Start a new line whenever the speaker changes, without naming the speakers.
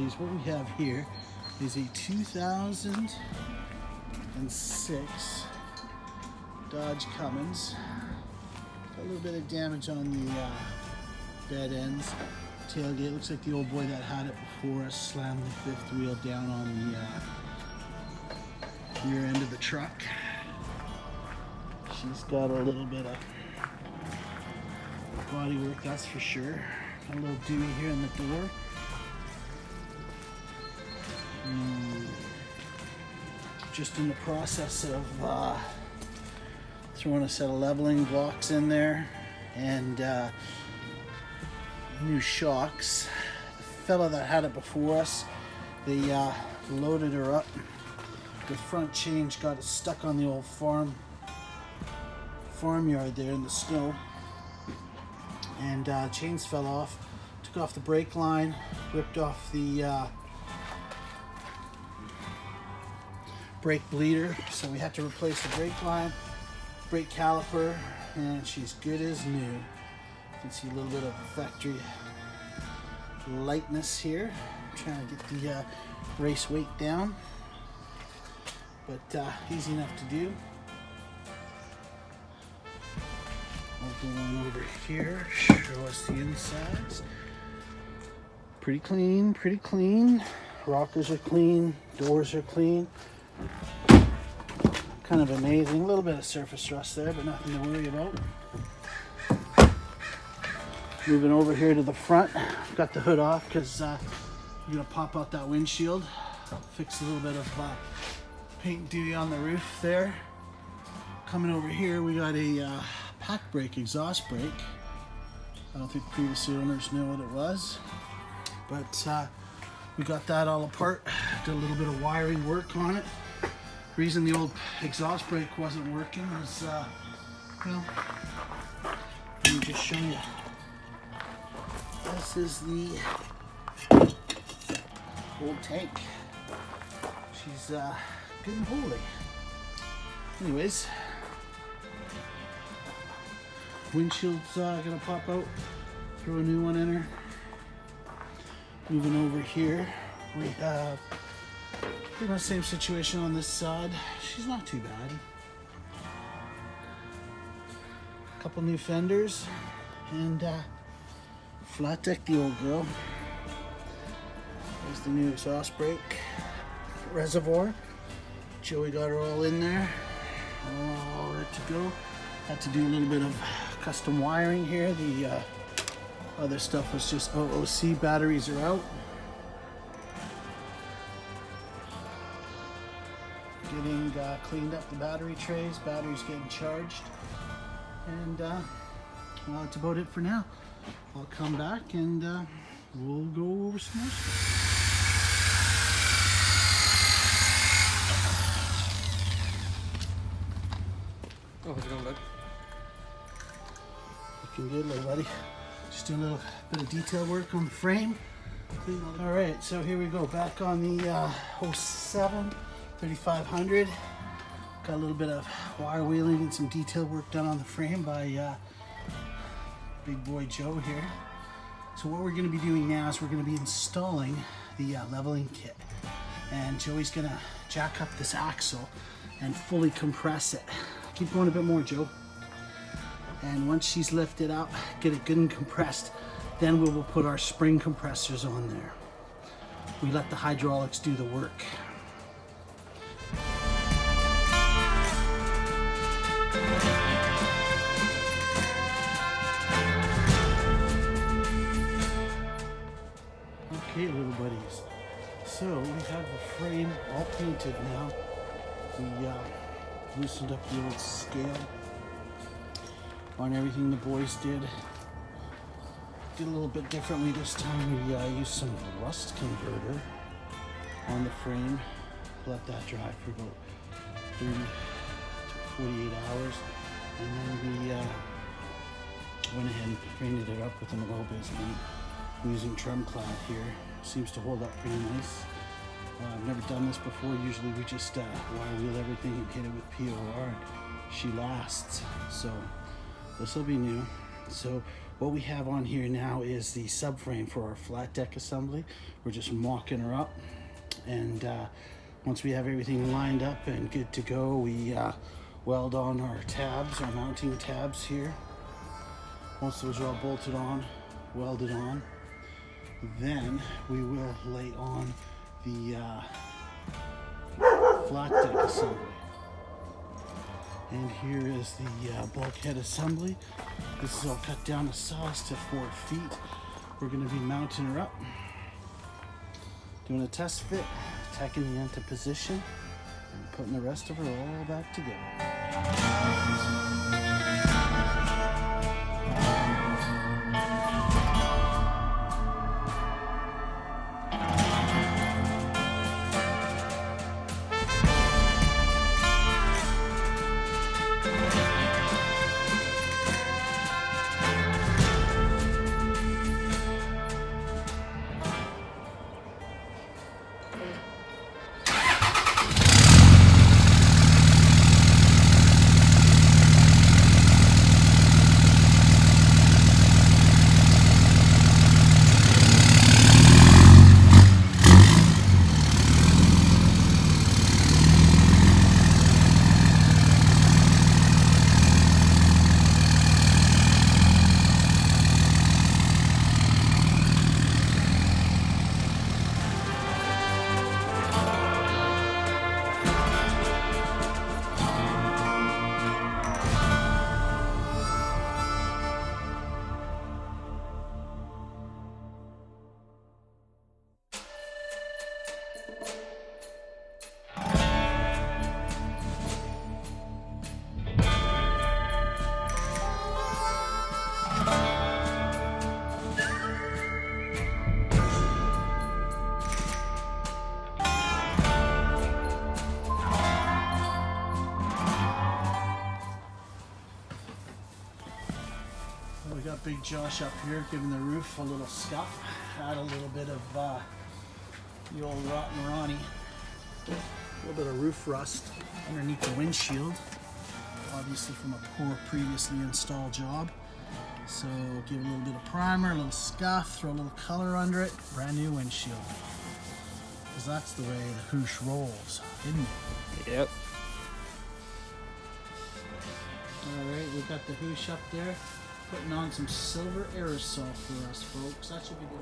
anyways, what we have here is a 2006 Dodge Cummins. Got a little bit of damage on the bed ends. Tailgate looks like the old boy that had it before us slammed the fifth wheel down on the rear end of the truck. She's got a little bit of body work, that's for sure. A little dewey here in the door. Just in the process of throwing a set of leveling blocks in there and new shocks. The fella that had it before us, they loaded her up. The front change got it stuck on the old farmyard there in the snow, and chains fell off. Took off the brake line, ripped off the brake bleeder, so we had to replace the brake line, brake caliper, and she's good as new. You can see a little bit of factory lightness here. I'm trying to get the race weight down, but easy enough to do. I'll go on over here, show us the insides. Pretty clean, pretty clean. Rockers are clean, doors are clean. Kind of amazing. A little bit of surface rust there, but nothing to worry about. Moving over here to the front. Got the hood off because I'm going to pop out that windshield. Fix a little bit of paint duty on the roof there. Coming over here, we got a pack brake, exhaust brake. I don't think previous owners knew what it was, but we got that all apart. Did a little bit of wiring work on it. Reason the old exhaust brake wasn't working was, well, let me just show you. This is the old tank. She's good and holy. Anyways, windshield's gonna pop out. Throw a new one in her. Moving over here, we have pretty much the same situation on this side. She's not too bad. A couple new fenders and flat deck the old girl. There's the new exhaust brake reservoir. Joey got her all in there, all ready to go. Had to do a little bit of custom wiring here. The other stuff was just OOC. Batteries are out. Getting cleaned up the battery trays. Batteries getting charged. And well, that's about it for now. I'll come back and we'll go over some more stuff.
Oh, how's it going, bud?
Looking good, little buddy. Just doing a little bit of detail work on the frame. All right, so here we go. Back on the 07 3500. Got a little bit of wire wheeling and some detail work done on the frame by big boy Joe here. So what we're going to be doing now is we're going to be installing the leveling kit. And Joey's going to jack up this axle and fully compress it. Keep going a bit more, Joe. And once she's lifted up, get it good and compressed, then we will put our spring compressors on there. We let the hydraulics do the work. Okay, little buddies. So we have the frame all painted now. We loosened up the old scale on everything the boys did. Did a little bit differently this time. We used some rust converter on the frame. Let that dry for about 30 to 48 hours. And then we went ahead and painted it up with an oil base paint. I'm using Trim Clad here. Seems to hold up pretty nice. I've never done this before. Usually we just wire wheel everything and hit it with POR, and she lasts. So this will be new. So what we have on here now is the subframe for our flat deck assembly. We're just mocking her up, and once we have everything lined up and good to go, we weld on our tabs, our mounting tabs here. Once those are all bolted on, welded on, then we will lay on the flat deck assembly. And here is the bulkhead assembly. This is all cut down to size to 4 feet. We're going to be mounting her up, doing a test fit, tacking the end to position, and putting the rest of her all back together. We got Big Josh up here giving the roof a little scuff. Add a little bit of the old rotten Ronnie. A little bit of roof rust underneath the windshield. Obviously from a poor previously installed job. So give it a little bit of primer, a little scuff, throw a little color under it. Brand new windshield. Because that's the way the hoosh rolls, isn't it?
Yep.
Alright, we've got the hoosh up there. Putting on some silver aerosol for us, folks. That should be good.